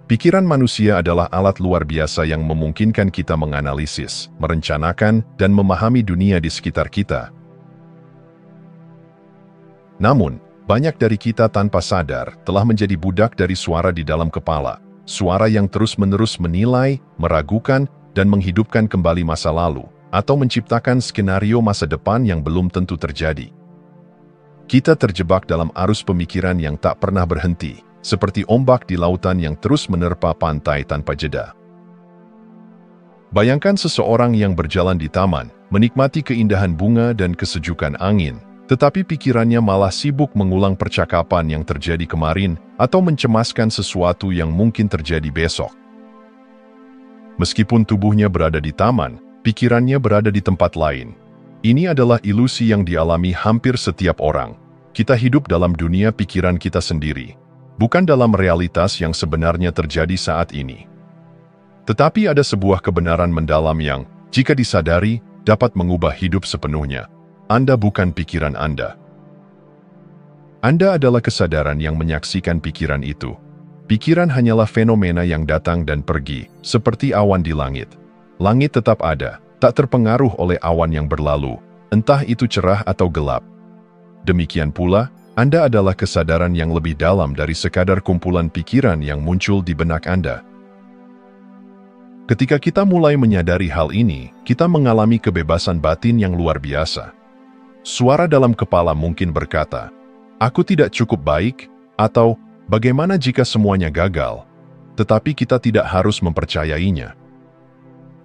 Pikiran manusia adalah alat luar biasa yang memungkinkan kita menganalisis, merencanakan, dan memahami dunia di sekitar kita. Namun, banyak dari kita tanpa sadar telah menjadi budak dari suara di dalam kepala. Suara yang terus-menerus menilai, meragukan, dan menghidupkan kembali masa lalu, atau menciptakan skenario masa depan yang belum tentu terjadi. Kita terjebak dalam arus pemikiran yang tak pernah berhenti, seperti ombak di lautan yang terus menerpa pantai tanpa jeda. Bayangkan seseorang yang berjalan di taman, menikmati keindahan bunga dan kesejukan angin, tetapi pikirannya malah sibuk mengulang percakapan yang terjadi kemarin atau mencemaskan sesuatu yang mungkin terjadi besok. Meskipun tubuhnya berada di taman, pikirannya berada di tempat lain. Ini adalah ilusi yang dialami hampir setiap orang. Kita hidup dalam dunia pikiran kita sendiri, bukan dalam realitas yang sebenarnya terjadi saat ini. Tetapi ada sebuah kebenaran mendalam yang, jika disadari, dapat mengubah hidup sepenuhnya. Anda bukan pikiran Anda. Anda adalah kesadaran yang menyaksikan pikiran itu. Pikiran hanyalah fenomena yang datang dan pergi, seperti awan di langit. Langit tetap ada, tak terpengaruh oleh awan yang berlalu, entah itu cerah atau gelap. Demikian pula, Anda adalah kesadaran yang lebih dalam dari sekadar kumpulan pikiran yang muncul di benak Anda. Ketika kita mulai menyadari hal ini, kita mengalami kebebasan batin yang luar biasa. Suara dalam kepala mungkin berkata, "Aku tidak cukup baik," atau "Bagaimana jika semuanya gagal?" Tetapi kita tidak harus mempercayainya.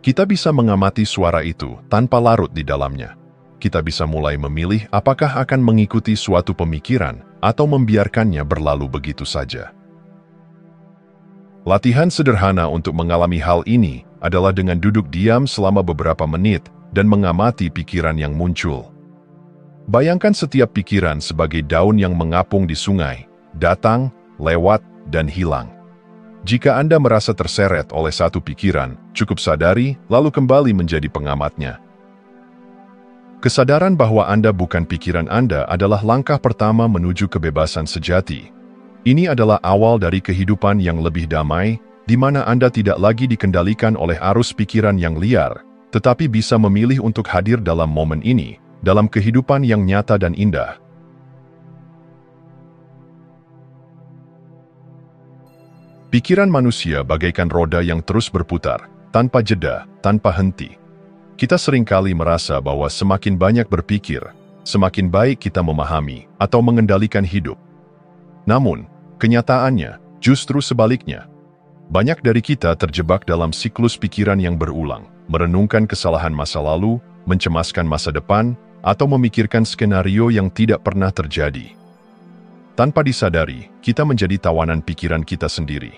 Kita bisa mengamati suara itu tanpa larut di dalamnya. Kita bisa mulai memilih apakah akan mengikuti suatu pemikiran atau membiarkannya berlalu begitu saja. Latihan sederhana untuk mengalami hal ini adalah dengan duduk diam selama beberapa menit dan mengamati pikiran yang muncul. Bayangkan setiap pikiran sebagai daun yang mengapung di sungai, datang, lewat, dan hilang. Jika Anda merasa terseret oleh satu pikiran, cukup sadari lalu kembali menjadi pengamatnya. Kesadaran bahwa Anda bukan pikiran Anda adalah langkah pertama menuju kebebasan sejati. Ini adalah awal dari kehidupan yang lebih damai, di mana Anda tidak lagi dikendalikan oleh arus pikiran yang liar, tetapi bisa memilih untuk hadir dalam momen ini, dalam kehidupan yang nyata dan indah. Pikiran manusia bagaikan roda yang terus berputar, tanpa jeda, tanpa henti. Kita seringkali merasa bahwa semakin banyak berpikir, semakin baik kita memahami atau mengendalikan hidup. Namun, kenyataannya justru sebaliknya. Banyak dari kita terjebak dalam siklus pikiran yang berulang, merenungkan kesalahan masa lalu, mencemaskan masa depan, atau memikirkan skenario yang tidak pernah terjadi. Tanpa disadari, kita menjadi tawanan pikiran kita sendiri.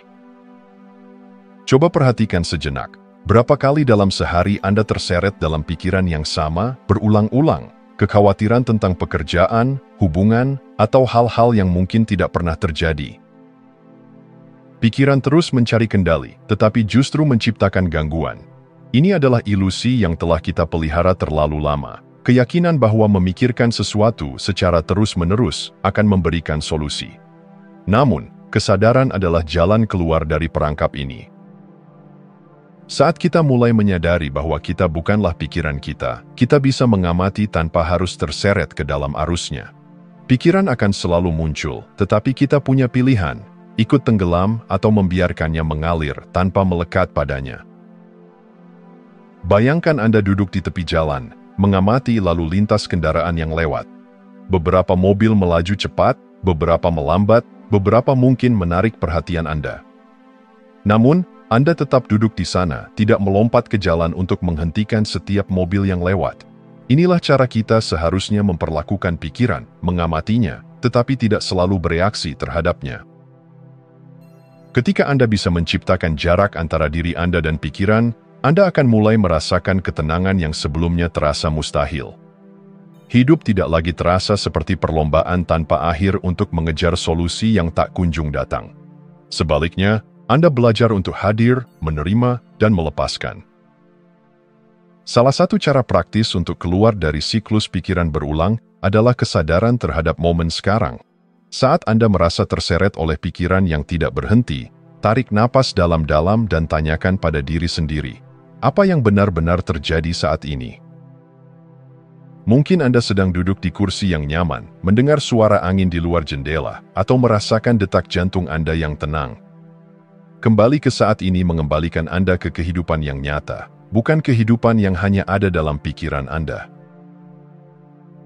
Coba perhatikan sejenak. Berapa kali dalam sehari Anda terseret dalam pikiran yang sama, berulang-ulang, kekhawatiran tentang pekerjaan, hubungan, atau hal-hal yang mungkin tidak pernah terjadi. Pikiran terus mencari kendali, tetapi justru menciptakan gangguan. Ini adalah ilusi yang telah kita pelihara terlalu lama. Keyakinan bahwa memikirkan sesuatu secara terus-menerus akan memberikan solusi. Namun, kesadaran adalah jalan keluar dari perangkap ini. Saat kita mulai menyadari bahwa kita bukanlah pikiran kita bisa mengamati tanpa harus terseret ke dalam arusnya. Pikiran akan selalu muncul, tetapi kita punya pilihan, ikut tenggelam atau membiarkannya mengalir tanpa melekat padanya. Bayangkan Anda duduk di tepi jalan, mengamati lalu lintas kendaraan yang lewat. Beberapa mobil melaju cepat, beberapa melambat, beberapa mungkin menarik perhatian Anda. Namun, Anda tetap duduk di sana, tidak melompat ke jalan untuk menghentikan setiap mobil yang lewat. Inilah cara kita seharusnya memperlakukan pikiran, mengamatinya, tetapi tidak selalu bereaksi terhadapnya. Ketika Anda bisa menciptakan jarak antara diri Anda dan pikiran, Anda akan mulai merasakan ketenangan yang sebelumnya terasa mustahil. Hidup tidak lagi terasa seperti perlombaan tanpa akhir untuk mengejar solusi yang tak kunjung datang. Sebaliknya, Anda belajar untuk hadir, menerima, dan melepaskan. Salah satu cara praktis untuk keluar dari siklus pikiran berulang adalah kesadaran terhadap momen sekarang. Saat Anda merasa terseret oleh pikiran yang tidak berhenti, tarik napas dalam-dalam dan tanyakan pada diri sendiri, apa yang benar-benar terjadi saat ini? Mungkin Anda sedang duduk di kursi yang nyaman, mendengar suara angin di luar jendela, atau merasakan detak jantung Anda yang tenang. Kembali ke saat ini mengembalikan Anda ke kehidupan yang nyata, bukan kehidupan yang hanya ada dalam pikiran Anda.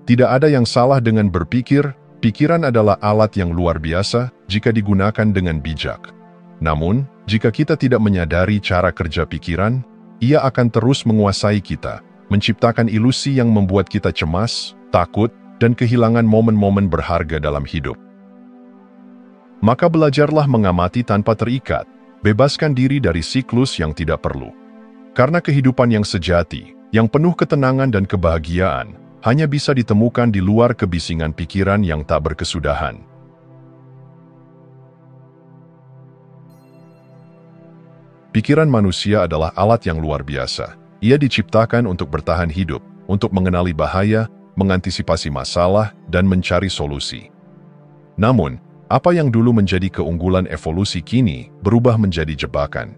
Tidak ada yang salah dengan berpikir, pikiran adalah alat yang luar biasa jika digunakan dengan bijak. Namun, jika kita tidak menyadari cara kerja pikiran, ia akan terus menguasai kita, menciptakan ilusi yang membuat kita cemas, takut, dan kehilangan momen-momen berharga dalam hidup. Maka belajarlah mengamati tanpa terikat, bebaskan diri dari siklus yang tidak perlu. Karena kehidupan yang sejati, yang penuh ketenangan dan kebahagiaan, hanya bisa ditemukan di luar kebisingan pikiran yang tak berkesudahan. Pikiran manusia adalah alat yang luar biasa. Ia diciptakan untuk bertahan hidup, untuk mengenali bahaya, mengantisipasi masalah, dan mencari solusi. Namun, apa yang dulu menjadi keunggulan evolusi kini berubah menjadi jebakan.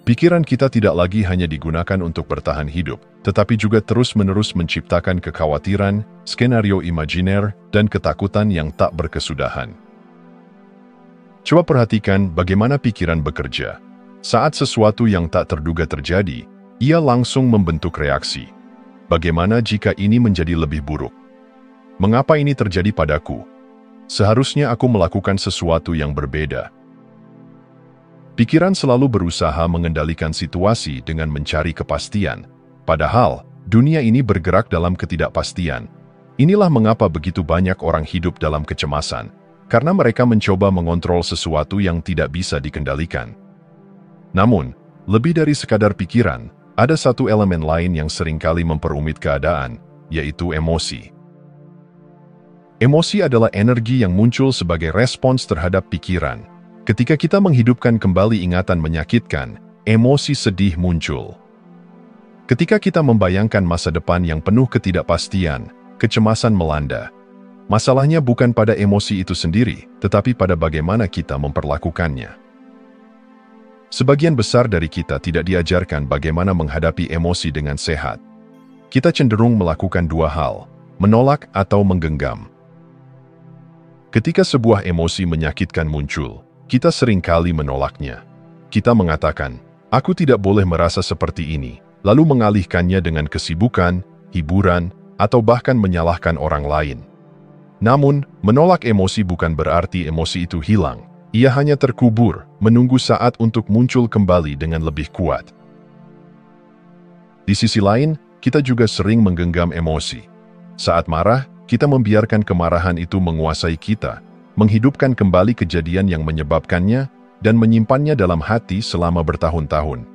Pikiran kita tidak lagi hanya digunakan untuk bertahan hidup, tetapi juga terus-menerus menciptakan kekhawatiran, skenario imajiner, dan ketakutan yang tak berkesudahan. Coba perhatikan bagaimana pikiran bekerja. Saat sesuatu yang tak terduga terjadi, ia langsung membentuk reaksi. Bagaimana jika ini menjadi lebih buruk? Mengapa ini terjadi padaku? Seharusnya aku melakukan sesuatu yang berbeda. Pikiran selalu berusaha mengendalikan situasi dengan mencari kepastian. Padahal, dunia ini bergerak dalam ketidakpastian. Inilah mengapa begitu banyak orang hidup dalam kecemasan, karena mereka mencoba mengontrol sesuatu yang tidak bisa dikendalikan. Namun, lebih dari sekadar pikiran, ada satu elemen lain yang seringkali memperumit keadaan, yaitu emosi. Emosi adalah energi yang muncul sebagai respons terhadap pikiran. Ketika kita menghidupkan kembali ingatan menyakitkan, emosi sedih muncul. Ketika kita membayangkan masa depan yang penuh ketidakpastian, kecemasan melanda. Masalahnya bukan pada emosi itu sendiri, tetapi pada bagaimana kita memperlakukannya. Sebagian besar dari kita tidak diajarkan bagaimana menghadapi emosi dengan sehat. Kita cenderung melakukan dua hal, menolak atau menggenggam. Ketika sebuah emosi menyakitkan muncul, kita seringkali menolaknya. Kita mengatakan, aku tidak boleh merasa seperti ini, lalu mengalihkannya dengan kesibukan, hiburan, atau bahkan menyalahkan orang lain. Namun, menolak emosi bukan berarti emosi itu hilang. Ia hanya terkubur, menunggu saat untuk muncul kembali dengan lebih kuat. Di sisi lain, kita juga sering menggenggam emosi. Saat marah, kita membiarkan kemarahan itu menguasai kita, menghidupkan kembali kejadian yang menyebabkannya, dan menyimpannya dalam hati selama bertahun-tahun.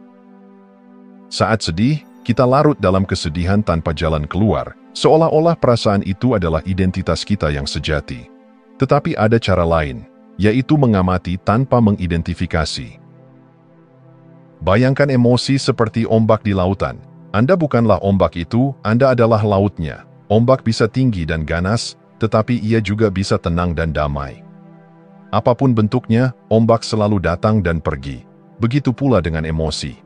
Saat sedih, kita larut dalam kesedihan tanpa jalan keluar, seolah-olah perasaan itu adalah identitas kita yang sejati. Tetapi ada cara lain, yaitu mengamati tanpa mengidentifikasi. Bayangkan emosi seperti ombak di lautan. Anda bukanlah ombak itu, Anda adalah lautnya. Ombak bisa tinggi dan ganas, tetapi ia juga bisa tenang dan damai. Apapun bentuknya, ombak selalu datang dan pergi. Begitu pula dengan emosi.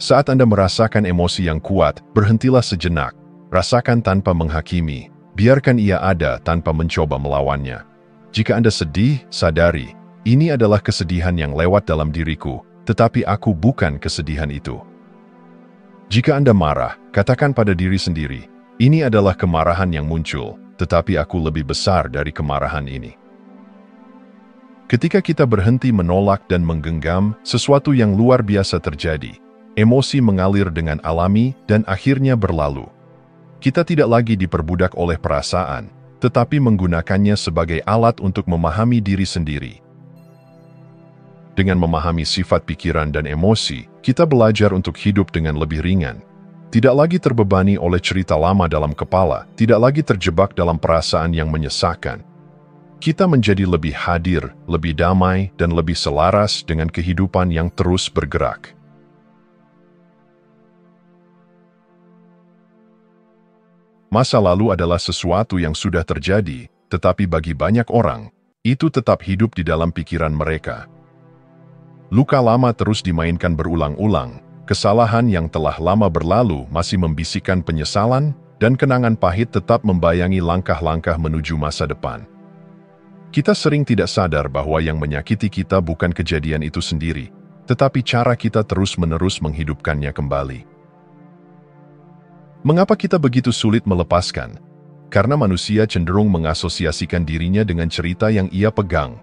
Saat Anda merasakan emosi yang kuat, berhentilah sejenak. Rasakan tanpa menghakimi. Biarkan ia ada tanpa mencoba melawannya. Jika Anda sedih, sadari, ini adalah kesedihan yang lewat dalam diriku, tetapi aku bukan kesedihan itu. Jika Anda marah, katakan pada diri sendiri, ini adalah kemarahan yang muncul, tetapi aku lebih besar dari kemarahan ini. Ketika kita berhenti menolak dan menggenggam, sesuatu yang luar biasa terjadi. Emosi mengalir dengan alami dan akhirnya berlalu. Kita tidak lagi diperbudak oleh perasaan, tetapi menggunakannya sebagai alat untuk memahami diri sendiri. Dengan memahami sifat pikiran dan emosi, kita belajar untuk hidup dengan lebih ringan. Tidak lagi terbebani oleh cerita lama dalam kepala, tidak lagi terjebak dalam perasaan yang menyesakan. Kita menjadi lebih hadir, lebih damai, dan lebih selaras dengan kehidupan yang terus bergerak. Masa lalu adalah sesuatu yang sudah terjadi, tetapi bagi banyak orang, itu tetap hidup di dalam pikiran mereka. Luka lama terus dimainkan berulang-ulang, kesalahan yang telah lama berlalu masih membisikkan penyesalan, dan kenangan pahit tetap membayangi langkah-langkah menuju masa depan. Kita sering tidak sadar bahwa yang menyakiti kita bukan kejadian itu sendiri, tetapi cara kita terus-menerus menghidupkannya kembali. Mengapa kita begitu sulit melepaskan? Karena manusia cenderung mengasosiasikan dirinya dengan cerita yang ia pegang.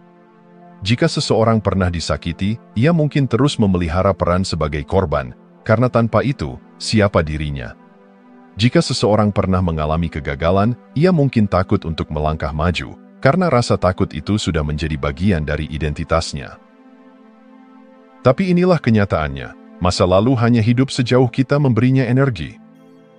Jika seseorang pernah disakiti, ia mungkin terus memelihara peran sebagai korban, karena tanpa itu, siapa dirinya? Jika seseorang pernah mengalami kegagalan, ia mungkin takut untuk melangkah maju, karena rasa takut itu sudah menjadi bagian dari identitasnya. Tapi inilah kenyataannya, masa lalu hanya hidup sejauh kita memberinya energi.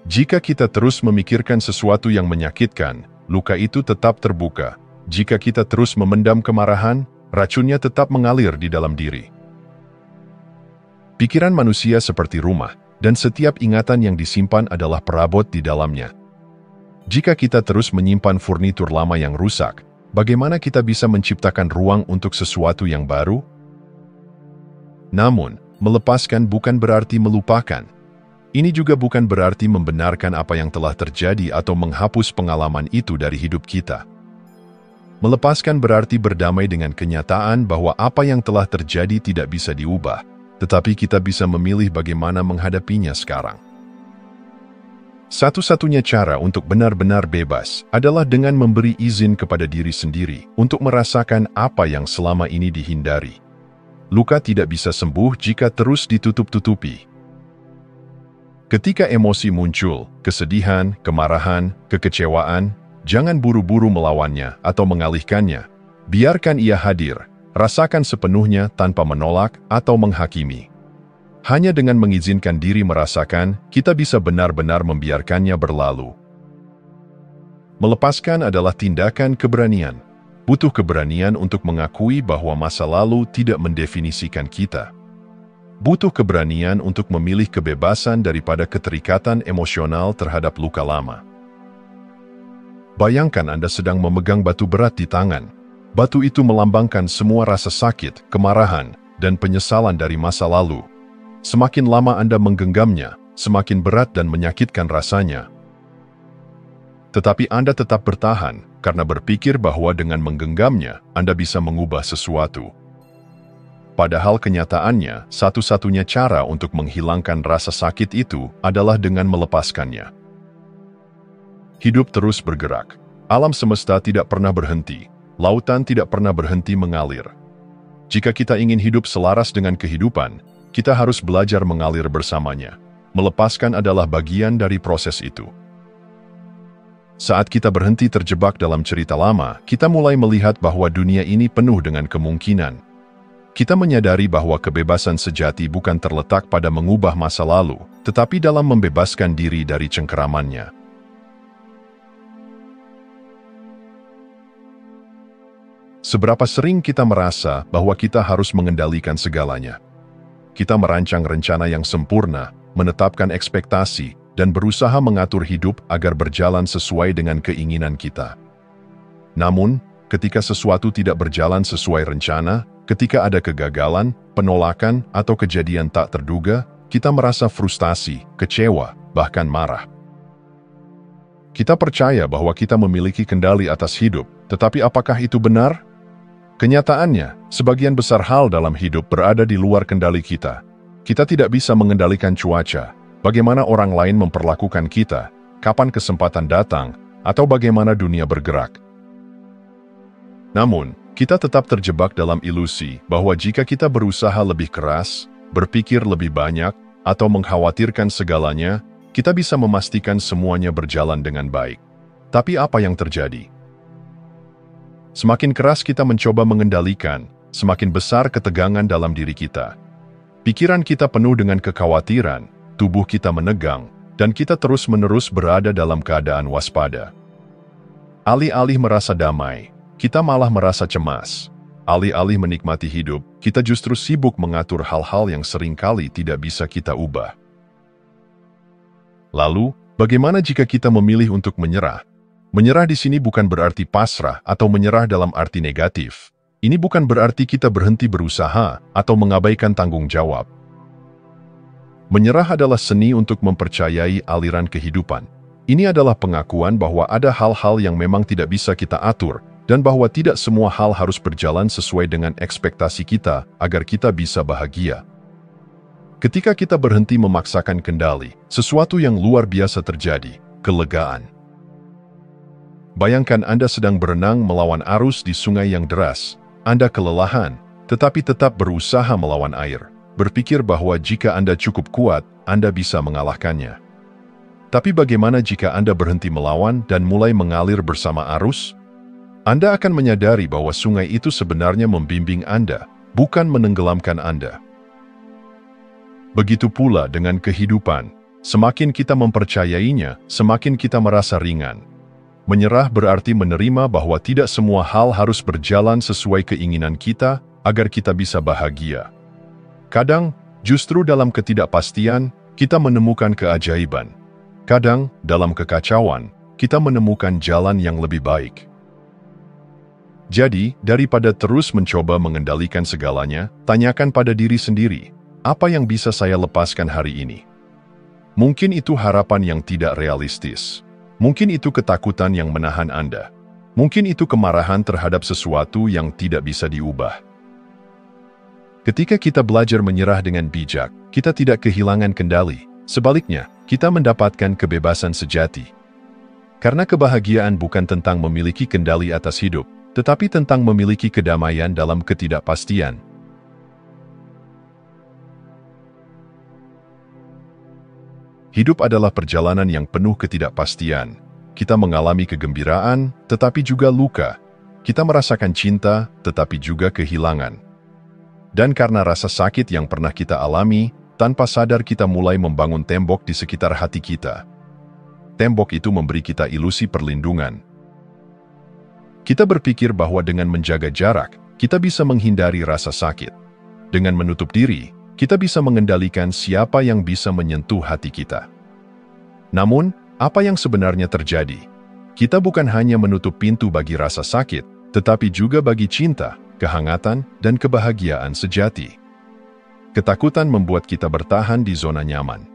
Jika kita terus memikirkan sesuatu yang menyakitkan, luka itu tetap terbuka. Jika kita terus memendam kemarahan, racunnya tetap mengalir di dalam diri. Pikiran manusia seperti rumah, dan setiap ingatan yang disimpan adalah perabot di dalamnya. Jika kita terus menyimpan furnitur lama yang rusak, bagaimana kita bisa menciptakan ruang untuk sesuatu yang baru? Namun, melepaskan bukan berarti melupakan. Ini juga bukan berarti membenarkan apa yang telah terjadi atau menghapus pengalaman itu dari hidup kita. Melepaskan berarti berdamai dengan kenyataan bahwa apa yang telah terjadi tidak bisa diubah, tetapi kita bisa memilih bagaimana menghadapinya sekarang. Satu-satunya cara untuk benar-benar bebas adalah dengan memberi izin kepada diri sendiri untuk merasakan apa yang selama ini dihindari. Luka tidak bisa sembuh jika terus ditutup-tutupi. Ketika emosi muncul, kesedihan, kemarahan, kekecewaan, jangan buru-buru melawannya atau mengalihkannya. Biarkan ia hadir, rasakan sepenuhnya tanpa menolak atau menghakimi. Hanya dengan mengizinkan diri merasakan, kita bisa benar-benar membiarkannya berlalu. Melepaskan adalah tindakan keberanian. Butuh keberanian untuk mengakui bahwa masa lalu tidak mendefinisikan kita. Butuh keberanian untuk memilih kebebasan daripada keterikatan emosional terhadap luka lama. Bayangkan Anda sedang memegang batu berat di tangan. Batu itu melambangkan semua rasa sakit, kemarahan, dan penyesalan dari masa lalu. Semakin lama Anda menggenggamnya, semakin berat dan menyakitkan rasanya. Tetapi Anda tetap bertahan, karena berpikir bahwa dengan menggenggamnya, Anda bisa mengubah sesuatu. Padahal kenyataannya, satu-satunya cara untuk menghilangkan rasa sakit itu adalah dengan melepaskannya. Hidup terus bergerak. Alam semesta tidak pernah berhenti. Lautan tidak pernah berhenti mengalir. Jika kita ingin hidup selaras dengan kehidupan, kita harus belajar mengalir bersamanya. Melepaskan adalah bagian dari proses itu. Saat kita berhenti terjebak dalam cerita lama, kita mulai melihat bahwa dunia ini penuh dengan kemungkinan. Kita menyadari bahwa kebebasan sejati bukan terletak pada mengubah masa lalu, tetapi dalam membebaskan diri dari cengkeramannya. Seberapa sering kita merasa bahwa kita harus mengendalikan segalanya? Kita merancang rencana yang sempurna, menetapkan ekspektasi, dan berusaha mengatur hidup agar berjalan sesuai dengan keinginan kita. Namun, ketika sesuatu tidak berjalan sesuai rencana, ketika ada kegagalan, penolakan, atau kejadian tak terduga, kita merasa frustasi, kecewa, bahkan marah. Kita percaya bahwa kita memiliki kendali atas hidup, tetapi apakah itu benar? Kenyataannya, sebagian besar hal dalam hidup berada di luar kendali kita. Kita tidak bisa mengendalikan cuaca, bagaimana orang lain memperlakukan kita, kapan kesempatan datang, atau bagaimana dunia bergerak. Namun, kita tetap terjebak dalam ilusi bahwa jika kita berusaha lebih keras, berpikir lebih banyak, atau mengkhawatirkan segalanya, kita bisa memastikan semuanya berjalan dengan baik. Tapi apa yang terjadi? Semakin keras kita mencoba mengendalikan, semakin besar ketegangan dalam diri kita. Pikiran kita penuh dengan kekhawatiran, tubuh kita menegang, dan kita terus-menerus berada dalam keadaan waspada. Alih-alih merasa damai, kita malah merasa cemas. Alih-alih menikmati hidup, kita justru sibuk mengatur hal-hal yang seringkali tidak bisa kita ubah. Lalu, bagaimana jika kita memilih untuk menyerah? Menyerah di sini bukan berarti pasrah atau menyerah dalam arti negatif. Ini bukan berarti kita berhenti berusaha atau mengabaikan tanggung jawab. Menyerah adalah seni untuk mempercayai aliran kehidupan. Ini adalah pengakuan bahwa ada hal-hal yang memang tidak bisa kita atur, dan bahwa tidak semua hal harus berjalan sesuai dengan ekspektasi kita agar kita bisa bahagia. Ketika kita berhenti memaksakan kendali, sesuatu yang luar biasa terjadi, kelegaan. Bayangkan Anda sedang berenang melawan arus di sungai yang deras. Anda kelelahan, tetapi tetap berusaha melawan air. Berpikir bahwa jika Anda cukup kuat, Anda bisa mengalahkannya. Tapi bagaimana jika Anda berhenti melawan dan mulai mengalir bersama arus? Anda akan menyadari bahwa sungai itu sebenarnya membimbing Anda, bukan menenggelamkan Anda. Begitu pula dengan kehidupan. Semakin kita mempercayainya, semakin kita merasa ringan. Menyerah berarti menerima bahwa tidak semua hal harus berjalan sesuai keinginan kita agar kita bisa bahagia. Kadang, justru dalam ketidakpastian, kita menemukan keajaiban. Kadang, dalam kekacauan, kita menemukan jalan yang lebih baik. Jadi, daripada terus mencoba mengendalikan segalanya, tanyakan pada diri sendiri, apa yang bisa saya lepaskan hari ini? Mungkin itu harapan yang tidak realistis. Mungkin itu ketakutan yang menahan Anda. Mungkin itu kemarahan terhadap sesuatu yang tidak bisa diubah. Ketika kita belajar menyerah dengan bijak, kita tidak kehilangan kendali. Sebaliknya, kita mendapatkan kebebasan sejati. Karena kebahagiaan bukan tentang memiliki kendali atas hidup, tetapi tentang memiliki kedamaian dalam ketidakpastian. Hidup adalah perjalanan yang penuh ketidakpastian. Kita mengalami kegembiraan, tetapi juga luka. Kita merasakan cinta, tetapi juga kehilangan. Dan karena rasa sakit yang pernah kita alami, tanpa sadar kita mulai membangun tembok di sekitar hati kita. Tembok itu memberi kita ilusi perlindungan. Kita berpikir bahwa dengan menjaga jarak, kita bisa menghindari rasa sakit. Dengan menutup diri, kita bisa mengendalikan siapa yang bisa menyentuh hati kita. Namun, apa yang sebenarnya terjadi? Kita bukan hanya menutup pintu bagi rasa sakit, tetapi juga bagi cinta, kehangatan, dan kebahagiaan sejati. Ketakutan membuat kita bertahan di zona nyaman.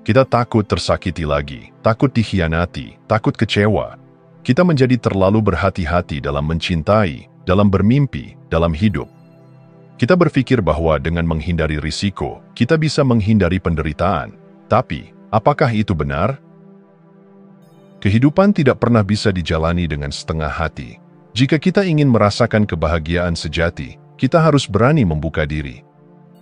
Kita takut tersakiti lagi, takut dikhianati, takut kecewa. Kita menjadi terlalu berhati-hati dalam mencintai, dalam bermimpi, dalam hidup. Kita berpikir bahwa dengan menghindari risiko, kita bisa menghindari penderitaan. Tapi, apakah itu benar? Kehidupan tidak pernah bisa dijalani dengan setengah hati. Jika kita ingin merasakan kebahagiaan sejati, kita harus berani membuka diri.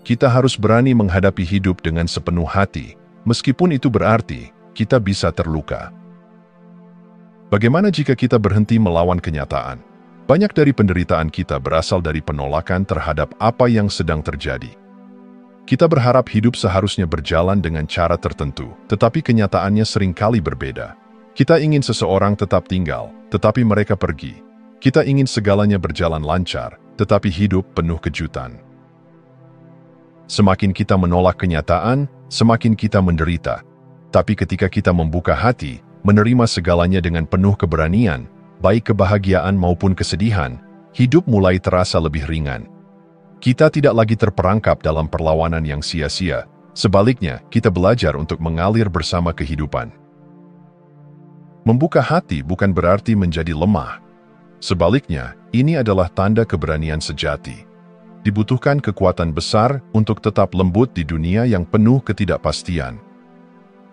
Kita harus berani menghadapi hidup dengan sepenuh hati, meskipun itu berarti kita bisa terluka. Bagaimana jika kita berhenti melawan kenyataan? Banyak dari penderitaan kita berasal dari penolakan terhadap apa yang sedang terjadi. Kita berharap hidup seharusnya berjalan dengan cara tertentu, tetapi kenyataannya seringkali berbeda. Kita ingin seseorang tetap tinggal, tetapi mereka pergi. Kita ingin segalanya berjalan lancar, tetapi hidup penuh kejutan. Semakin kita menolak kenyataan, semakin kita menderita. Tapi ketika kita membuka hati, menerima segalanya dengan penuh keberanian, baik kebahagiaan maupun kesedihan, hidup mulai terasa lebih ringan. Kita tidak lagi terperangkap dalam perlawanan yang sia-sia. Sebaliknya, kita belajar untuk mengalir bersama kehidupan. Membuka hati bukan berarti menjadi lemah. Sebaliknya, ini adalah tanda keberanian sejati. Dibutuhkan kekuatan besar untuk tetap lembut di dunia yang penuh ketidakpastian.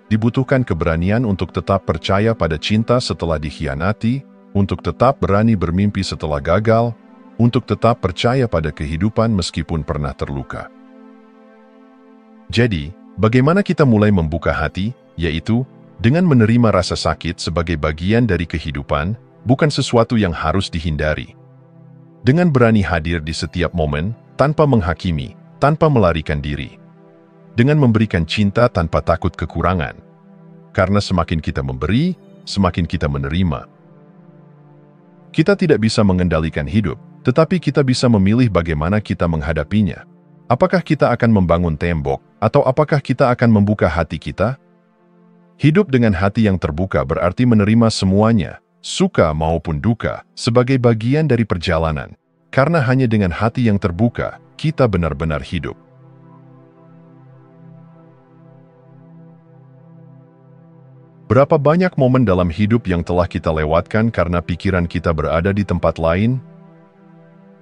Dibutuhkan keberanian untuk tetap percaya pada cinta setelah dikhianati, untuk tetap berani bermimpi setelah gagal, untuk tetap percaya pada kehidupan meskipun pernah terluka. Jadi, bagaimana kita mulai membuka hati, yaitu dengan menerima rasa sakit sebagai bagian dari kehidupan, bukan sesuatu yang harus dihindari. Dengan berani hadir di setiap momen, tanpa menghakimi, tanpa melarikan diri. Dengan memberikan cinta tanpa takut kekurangan. Karena semakin kita memberi, semakin kita menerima. Kita tidak bisa mengendalikan hidup, tetapi kita bisa memilih bagaimana kita menghadapinya. Apakah kita akan membangun tembok, atau apakah kita akan membuka hati kita? Hidup dengan hati yang terbuka berarti menerima semuanya, suka maupun duka, sebagai bagian dari perjalanan. Karena hanya dengan hati yang terbuka, kita benar-benar hidup. Berapa banyak momen dalam hidup yang telah kita lewatkan karena pikiran kita berada di tempat lain?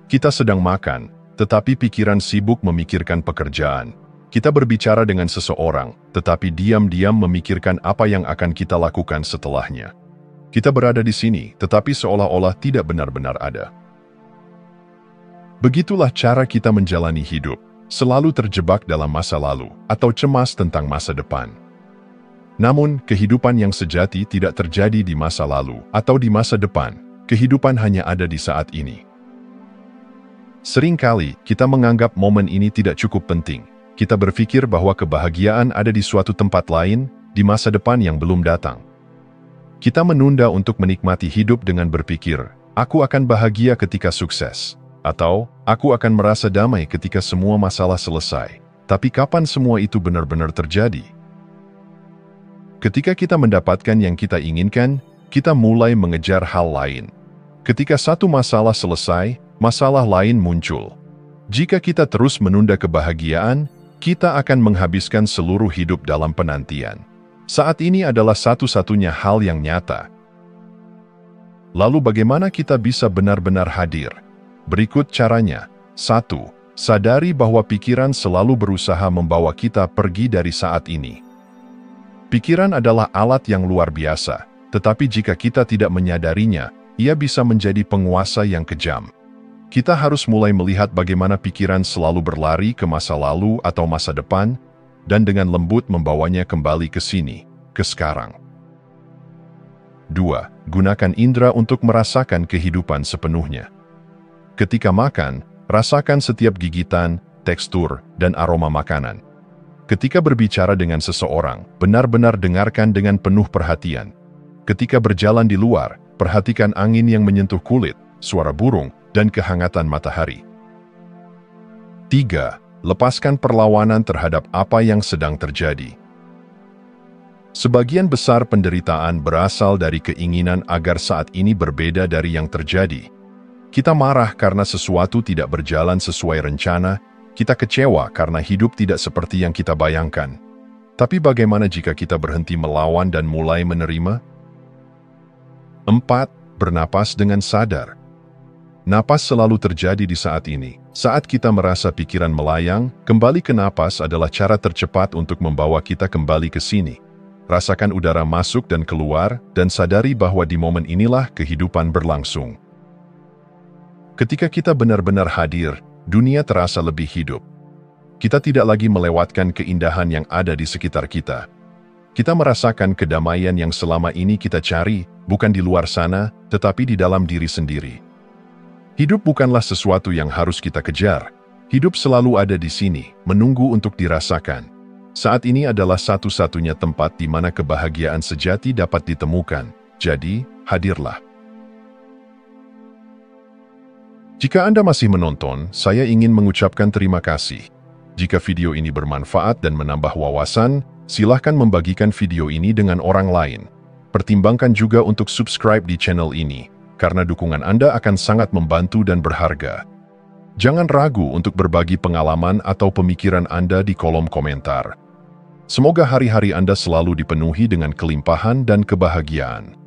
Kita sedang makan, tetapi pikiran sibuk memikirkan pekerjaan. Kita berbicara dengan seseorang, tetapi diam-diam memikirkan apa yang akan kita lakukan setelahnya. Kita berada di sini, tetapi seolah-olah tidak benar-benar ada. Begitulah cara kita menjalani hidup, selalu terjebak dalam masa lalu, atau cemas tentang masa depan. Namun, kehidupan yang sejati tidak terjadi di masa lalu atau di masa depan. Kehidupan hanya ada di saat ini. Seringkali, kita menganggap momen ini tidak cukup penting. Kita berpikir bahwa kebahagiaan ada di suatu tempat lain, di masa depan yang belum datang. Kita menunda untuk menikmati hidup dengan berpikir, aku akan bahagia ketika sukses. Atau, aku akan merasa damai ketika semua masalah selesai. Tapi kapan semua itu benar-benar terjadi? Ketika kita mendapatkan yang kita inginkan, kita mulai mengejar hal lain. Ketika satu masalah selesai, masalah lain muncul. Jika kita terus menunda kebahagiaan, kita akan menghabiskan seluruh hidup dalam penantian. Saat ini adalah satu-satunya hal yang nyata. Lalu bagaimana kita bisa benar-benar hadir? Berikut caranya. 1. Sadari bahwa pikiran selalu berusaha membawa kita pergi dari saat ini. Pikiran adalah alat yang luar biasa, tetapi jika kita tidak menyadarinya, ia bisa menjadi penguasa yang kejam. Kita harus mulai melihat bagaimana pikiran selalu berlari ke masa lalu atau masa depan, dan dengan lembut membawanya kembali ke sini, ke sekarang. 2. Gunakan indera untuk merasakan kehidupan sepenuhnya. Ketika makan, rasakan setiap gigitan, tekstur, dan aroma makanan. Ketika berbicara dengan seseorang, benar-benar dengarkan dengan penuh perhatian. Ketika berjalan di luar, perhatikan angin yang menyentuh kulit, suara burung, dan kehangatan matahari. 3. Lepaskan perlawanan terhadap apa yang sedang terjadi. Sebagian besar penderitaan berasal dari keinginan agar saat ini berbeda dari yang terjadi. Kita marah karena sesuatu tidak berjalan sesuai rencana, kita kecewa karena hidup tidak seperti yang kita bayangkan. Tapi bagaimana jika kita berhenti melawan dan mulai menerima? 4. Bernapas dengan sadar. Napas selalu terjadi di saat ini. Saat kita merasa pikiran melayang, kembali ke napas adalah cara tercepat untuk membawa kita kembali ke sini. Rasakan udara masuk dan keluar, dan sadari bahwa di momen inilah kehidupan berlangsung. Ketika kita benar-benar hadir, dunia terasa lebih hidup. Kita tidak lagi melewatkan keindahan yang ada di sekitar kita. Kita merasakan kedamaian yang selama ini kita cari, bukan di luar sana, tetapi di dalam diri sendiri. Hidup bukanlah sesuatu yang harus kita kejar. Hidup selalu ada di sini, menunggu untuk dirasakan. Saat ini adalah satu-satunya tempat di mana kebahagiaan sejati dapat ditemukan. Jadi, hadirlah. Jika Anda masih menonton, saya ingin mengucapkan terima kasih. Jika video ini bermanfaat dan menambah wawasan, silahkan membagikan video ini dengan orang lain. Pertimbangkan juga untuk subscribe di channel ini, karena dukungan Anda akan sangat membantu dan berharga. Jangan ragu untuk berbagi pengalaman atau pemikiran Anda di kolom komentar. Semoga hari-hari Anda selalu dipenuhi dengan kelimpahan dan kebahagiaan.